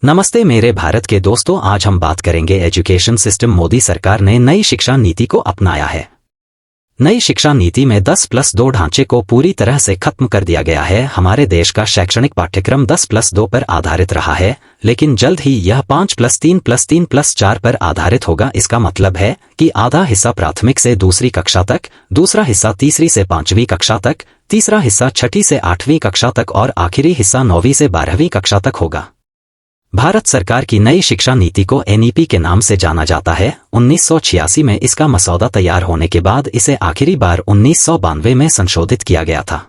नमस्ते मेरे भारत के दोस्तों, आज हम बात करेंगे एजुकेशन सिस्टम। मोदी सरकार ने नई शिक्षा नीति को अपनाया है। नई शिक्षा नीति में 10+2 ढांचे को पूरी तरह से खत्म कर दिया गया है। हमारे देश का शैक्षणिक पाठ्यक्रम 10+2 पर आधारित रहा है, लेकिन जल्द ही यह 5+3+3+4 पर आधारित होगा। इसका मतलब है कि आधा हिस्सा प्राथमिक से दूसरी कक्षा तक, दूसरा हिस्सा तीसरी से 5वीं कक्षा तक, तीसरा हिस्सा 6ठी से 8वीं कक्षा तक और आखिरी हिस्सा 9वीं से 12वीं कक्षा तक होगा। भारत सरकार की नई शिक्षा नीति को एनईपी के नाम से जाना जाता है। 1986 में इसका मसौदा तैयार होने के बाद इसे आखिरी बार 1992 में संशोधित किया गया था।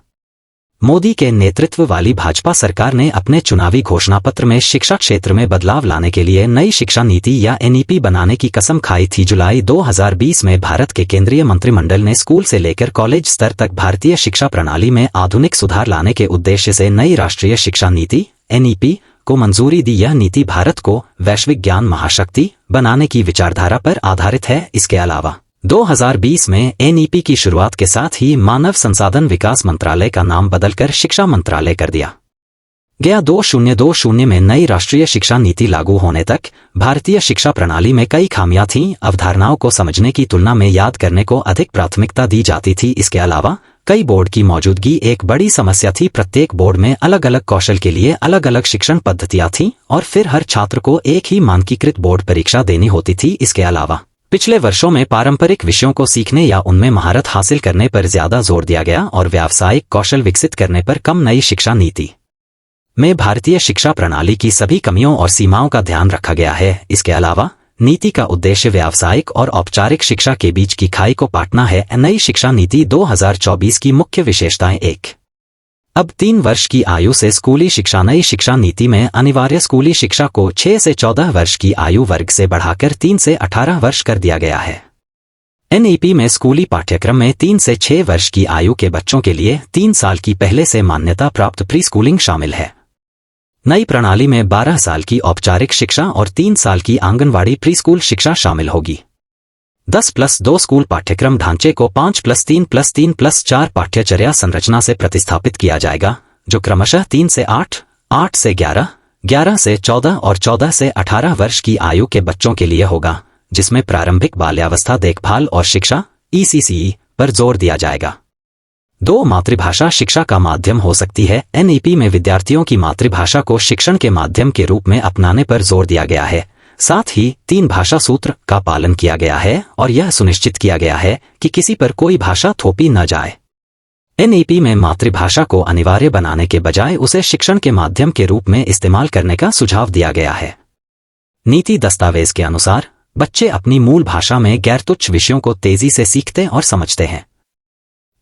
मोदी के नेतृत्व वाली भाजपा सरकार ने अपने चुनावी घोषणापत्र में शिक्षा क्षेत्र में बदलाव लाने के लिए नई शिक्षा नीति या एनईपी बनाने की कसम खाई थी। जुलाई 2020 में भारत के केंद्रीय मंत्रिमंडल ने स्कूल से लेकर कॉलेज स्तर तक भारतीय शिक्षा प्रणाली में आधुनिक सुधार लाने के उद्देश्य से नई राष्ट्रीय शिक्षा नीति एनईपी को मंजूरी दी। यह नीति भारत को वैश्विक ज्ञान महाशक्ति बनाने की विचारधारा पर आधारित है। इसके अलावा 2020 में एनईपी की शुरुआत के साथ ही मानव संसाधन विकास मंत्रालय का नाम बदलकर शिक्षा मंत्रालय कर दिया गया। 2020 में नई राष्ट्रीय शिक्षा नीति लागू होने तक भारतीय शिक्षा प्रणाली में कई खामियां थीं। अवधारणाओं को समझने की तुलना में याद करने को अधिक प्राथमिकता दी जाती थी। इसके अलावा कई बोर्ड की मौजूदगी एक बड़ी समस्या थी। प्रत्येक बोर्ड में अलग अलग कौशल के लिए अलग अलग शिक्षण पद्धतियां थीं और फिर हर छात्र को एक ही मानकीकृत बोर्ड परीक्षा देनी होती थी। इसके अलावा पिछले वर्षों में पारंपरिक विषयों को सीखने या उनमें महारत हासिल करने पर ज्यादा जोर दिया गया और व्यावसायिक कौशल विकसित करने पर कम। नई शिक्षा नीति में भारतीय शिक्षा प्रणाली की सभी कमियों और सीमाओं का ध्यान रखा गया है। इसके अलावा नीति का उद्देश्य व्यावसायिक और औपचारिक शिक्षा के बीच की खाई को पाटना है। नई शिक्षा नीति 2024 की मुख्य विशेषताएं 1। अब 3 वर्ष की आयु से स्कूली शिक्षा। नई शिक्षा नीति में अनिवार्य स्कूली शिक्षा को 6 से 14 वर्ष की आयु वर्ग से बढ़ाकर 3 से 18 वर्ष कर दिया गया है। एनईपी में स्कूली पाठ्यक्रम में 3 से 6 वर्ष की आयु के बच्चों के लिए 3 साल की पहले से मान्यता प्राप्त प्री स्कूलिंग शामिल है। नई प्रणाली में 12 साल की औपचारिक शिक्षा और 3 साल की आंगनवाड़ी प्री स्कूल शिक्षा शामिल होगी। 10+2 स्कूल पाठ्यक्रम ढांचे को 5+3+3+4 पाठ्यचर्या संरचना से प्रतिस्थापित किया जाएगा, जो क्रमशः 3 से 8, 8 से 11, 11 से 14 और 14 से 18 वर्ष की आयु के बच्चों के लिए होगा, जिसमें प्रारंभिक बाल्यावस्था देखभाल और शिक्षा ECCE पर जोर दिया जाएगा। 2 मातृभाषा शिक्षा का माध्यम हो सकती है। एनईपी में विद्यार्थियों की मातृभाषा को शिक्षण के माध्यम के रूप में अपनाने पर जोर दिया गया है। साथ ही 3 भाषा सूत्र का पालन किया गया है और यह सुनिश्चित किया गया है कि किसी पर कोई भाषा थोपी न जाए। एनईपी में मातृभाषा को अनिवार्य बनाने के बजाय उसे शिक्षण के माध्यम के रूप में इस्तेमाल करने का सुझाव दिया गया है। नीति दस्तावेज के अनुसार बच्चे अपनी मूल भाषा में गैर तुच्छ विषयों को तेजी से सीखते और समझते हैं।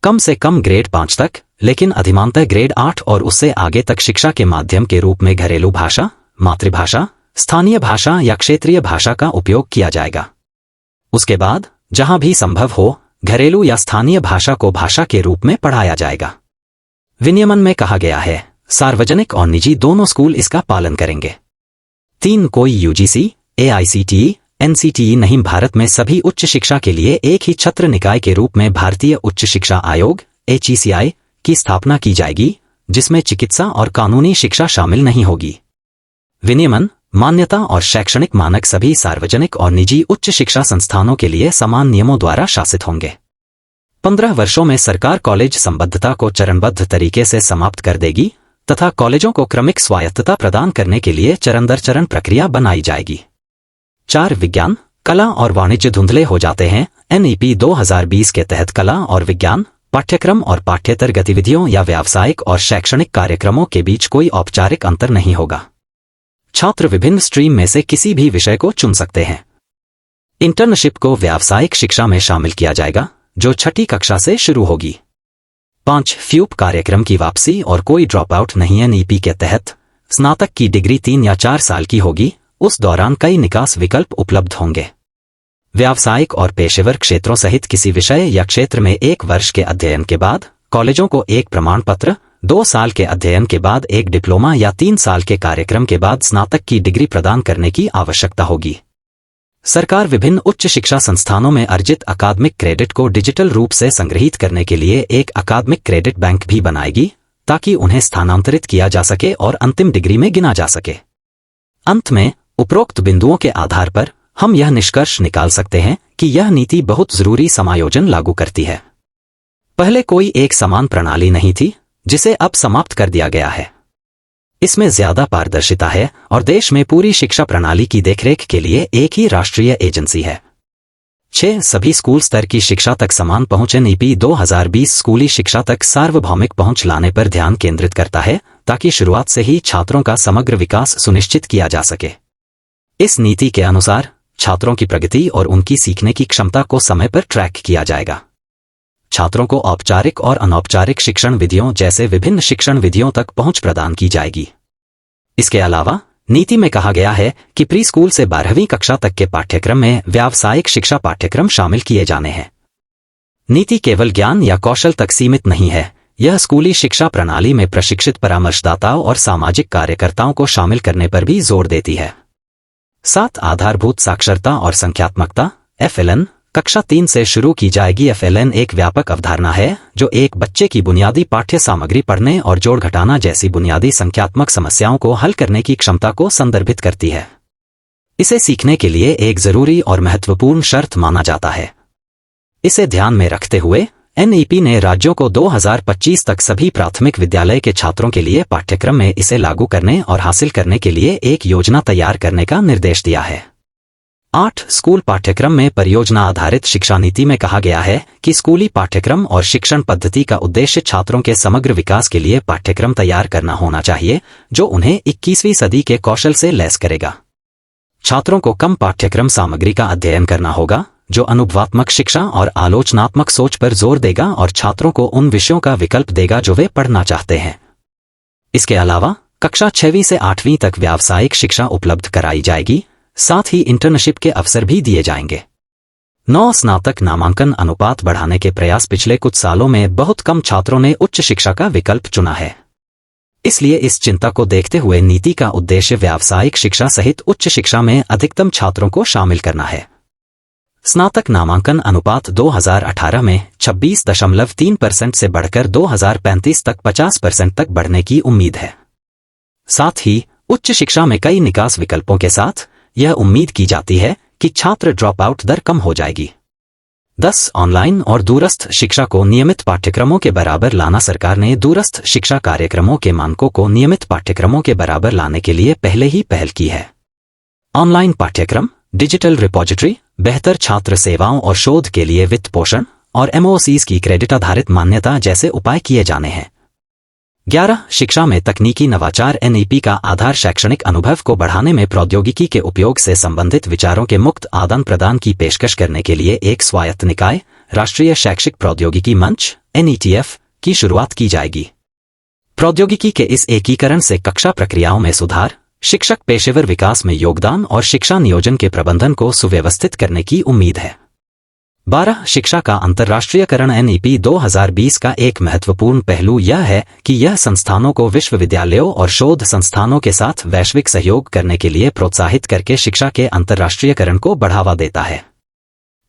कम से कम ग्रेड 5 तक, लेकिन अधिमानतः ग्रेड 8 और उससे आगे तक शिक्षा के माध्यम के रूप में घरेलू भाषा, मातृभाषा, स्थानीय भाषा या क्षेत्रीय भाषा का उपयोग किया जाएगा। उसके बाद जहां भी संभव हो घरेलू या स्थानीय भाषा को भाषा के रूप में पढ़ाया जाएगा। विनियमन में कहा गया है सार्वजनिक और निजी दोनों स्कूल इसका पालन करेंगे। 3 कोई यूजीसी, AICTE, NCTE नहीं। भारत में सभी उच्च शिक्षा के लिए एक ही छत्र निकाय के रूप में भारतीय उच्च शिक्षा आयोग HECI की स्थापना की जाएगी, जिसमें चिकित्सा और कानूनी शिक्षा शामिल नहीं होगी। विनियमन, मान्यता और शैक्षणिक मानक सभी सार्वजनिक और निजी उच्च शिक्षा संस्थानों के लिए समान नियमों द्वारा शासित होंगे। 15 वर्षों में सरकार कॉलेज संबद्धता को चरणबद्ध तरीके से समाप्त कर देगी तथा कॉलेजों को क्रमिक स्वायत्तता प्रदान करने के लिए चरण दर चरण प्रक्रिया बनाई जाएगी। 4 विज्ञान, कला और वाणिज्य धुंधले हो जाते हैं। एनईपी 2020 के तहत कला और विज्ञान पाठ्यक्रम और पाठ्येतर गतिविधियों या व्यावसायिक और शैक्षणिक कार्यक्रमों के बीच कोई औपचारिक अंतर नहीं होगा। छात्र विभिन्न स्ट्रीम में से किसी भी विषय को चुन सकते हैं। इंटर्नशिप को व्यावसायिक शिक्षा में शामिल किया जाएगा, जो 6ठी कक्षा से शुरू होगी। 5 फ्यूप कार्यक्रम की वापसी और कोई ड्रॉप आउट नहीं। एनईपी के तहत स्नातक की डिग्री 3 या 4 साल की होगी। उस दौरान कई निकास विकल्प उपलब्ध होंगे। व्यावसायिक और पेशेवर क्षेत्रों सहित किसी विषय या क्षेत्र में 1 वर्ष के अध्ययन के बाद कॉलेजों को एक प्रमाण पत्र, 2 साल के अध्ययन के बाद एक डिप्लोमा या 3 साल के कार्यक्रम के बाद स्नातक की डिग्री प्रदान करने की आवश्यकता होगी। सरकार विभिन्न उच्च शिक्षा संस्थानों में अर्जित अकादमिक क्रेडिट को डिजिटल रूप से संग्रहित करने के लिए एक अकादमिक क्रेडिट बैंक भी बनाएगी, ताकि उन्हें स्थानांतरित किया जा सके और अंतिम डिग्री में गिना जा सके। अंत में उपरोक्त बिंदुओं के आधार पर हम यह निष्कर्ष निकाल सकते हैं कि यह नीति बहुत जरूरी समायोजन लागू करती है। पहले कोई एक समान प्रणाली नहीं थी, जिसे अब समाप्त कर दिया गया है। इसमें ज्यादा पारदर्शिता है और देश में पूरी शिक्षा प्रणाली की देखरेख के लिए एक ही राष्ट्रीय एजेंसी है। 6. सभी स्कूल स्तर की शिक्षा तक समान पहुंच। नीति 2020 स्कूली शिक्षा तक सार्वभौमिक पहुंच लाने पर ध्यान केंद्रित करता है ताकि शुरुआत से ही छात्रों का समग्र विकास सुनिश्चित किया जा सके। इस नीति के अनुसार छात्रों की प्रगति और उनकी सीखने की क्षमता को समय पर ट्रैक किया जाएगा। छात्रों को औपचारिक और अनौपचारिक शिक्षण विधियों जैसे विभिन्न शिक्षण विधियों तक पहुंच प्रदान की जाएगी। इसके अलावा नीति में कहा गया है कि प्री स्कूल से 12वीं कक्षा तक के पाठ्यक्रम में व्यावसायिक शिक्षा पाठ्यक्रम शामिल किए जाने हैं। नीति केवल ज्ञान या कौशल तक सीमित नहीं है, यह स्कूली शिक्षा प्रणाली में प्रशिक्षित परामर्शदाताओं और सामाजिक कार्यकर्ताओं को शामिल करने पर भी जोर देती है। 7. आधारभूत साक्षरता और संख्यात्मकता FLN कक्षा 3 से शुरू की जाएगी। FLN एक व्यापक अवधारणा है जो एक बच्चे की बुनियादी पाठ्य सामग्री पढ़ने और जोड़ घटाना जैसी बुनियादी संख्यात्मक समस्याओं को हल करने की क्षमता को संदर्भित करती है। इसे सीखने के लिए एक जरूरी और महत्वपूर्ण शर्त माना जाता है। इसे ध्यान में रखते हुए NEP ने राज्यों को 2025 तक सभी प्राथमिक विद्यालय के छात्रों के लिए पाठ्यक्रम में इसे लागू करने और हासिल करने के लिए एक योजना तैयार करने का निर्देश दिया है। 8. स्कूल पाठ्यक्रम में परियोजना आधारित शिक्षा नीति में कहा गया है कि स्कूली पाठ्यक्रम और शिक्षण पद्धति का उद्देश्य छात्रों के समग्र विकास के लिए पाठ्यक्रम तैयार करना होना चाहिए जो उन्हें 21वीं सदी के कौशल से लैस करेगा। छात्रों को कम पाठ्यक्रम सामग्री का अध्ययन करना होगा जो अनुभवात्मक शिक्षा और आलोचनात्मक सोच पर जोर देगा और छात्रों को उन विषयों का विकल्प देगा जो वे पढ़ना चाहते हैं। इसके अलावा कक्षा 6वीं से 8वीं तक व्यावसायिक शिक्षा उपलब्ध कराई जाएगी, साथ ही इंटर्नशिप के अवसर भी दिए जाएंगे। 9. स्नातक नामांकन अनुपात बढ़ाने के प्रयास। पिछले कुछ सालों में बहुत कम छात्रों ने उच्च शिक्षा का विकल्प चुना है, इसलिए इस चिंता को देखते हुए नीति का उद्देश्य व्यावसायिक शिक्षा सहित उच्च शिक्षा में अधिकतम छात्रों को शामिल करना है। स्नातक नामांकन अनुपात 2018 में 26.3% से बढ़कर 2035 तक 50% तक बढ़ने की उम्मीद है। साथ ही उच्च शिक्षा में कई निकास विकल्पों के साथ यह उम्मीद की जाती है कि छात्र ड्रॉप आउट दर कम हो जाएगी। 10. ऑनलाइन और दूरस्थ शिक्षा को नियमित पाठ्यक्रमों के बराबर लाना। सरकार ने दूरस्थ शिक्षा कार्यक्रमों के मानकों को नियमित पाठ्यक्रमों के बराबर लाने के लिए पहले ही पहल की है। ऑनलाइन पाठ्यक्रम, डिजिटल रिपोजिटरी, बेहतर छात्र सेवाओं और शोध के लिए वित्त पोषण और MOCs की क्रेडिट आधारित मान्यता जैसे उपाय किए जाने हैं। 11. शिक्षा में तकनीकी नवाचार। NEP का आधार शैक्षणिक अनुभव को बढ़ाने में प्रौद्योगिकी के उपयोग से संबंधित विचारों के मुक्त आदान प्रदान की पेशकश करने के लिए एक स्वायत्त निकाय, राष्ट्रीय शैक्षिक प्रौद्योगिकी मंच NETF की शुरुआत की जाएगी। प्रौद्योगिकी के इस एकीकरण से कक्षा प्रक्रियाओं में सुधार, शिक्षक पेशेवर विकास में योगदान और शिक्षा नियोजन के प्रबंधन को सुव्यवस्थित करने की उम्मीद है। 12. शिक्षा का अंतर्राष्ट्रीयकरण। NEP 2020 का एक महत्वपूर्ण पहलू यह है कि यह संस्थानों को विश्वविद्यालयों और शोध संस्थानों के साथ वैश्विक सहयोग करने के लिए प्रोत्साहित करके शिक्षा के अंतर्राष्ट्रीयकरण को बढ़ावा देता है।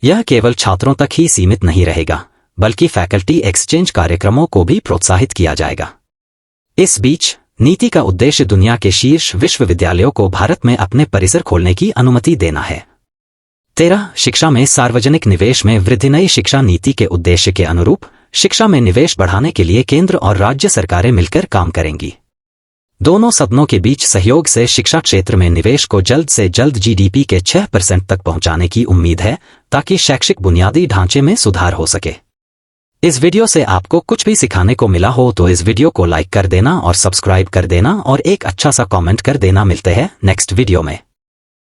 यह केवल छात्रों तक ही सीमित नहीं रहेगा, बल्कि फैकल्टी एक्सचेंज कार्यक्रमों को भी प्रोत्साहित किया जाएगा। इस बीच नीति का उद्देश्य दुनिया के शीर्ष विश्वविद्यालयों को भारत में अपने परिसर खोलने की अनुमति देना है। 13. शिक्षा में सार्वजनिक निवेश में वृद्धि। नई शिक्षा नीति के उद्देश्य के अनुरूप शिक्षा में निवेश बढ़ाने के लिए केंद्र और राज्य सरकारें मिलकर काम करेंगी। दोनों सदनों के बीच सहयोग से शिक्षा क्षेत्र में निवेश को जल्द से जल्द GDP के 6% तक पहुंचाने की उम्मीद है ताकि शैक्षिक बुनियादी ढांचे में सुधार हो सके। इस वीडियो से आपको कुछ भी सिखाने को मिला हो तो इस वीडियो को लाइक कर देना और सब्सक्राइब कर देना और एक अच्छा सा कमेंट कर देना। मिलते हैं नेक्स्ट वीडियो में।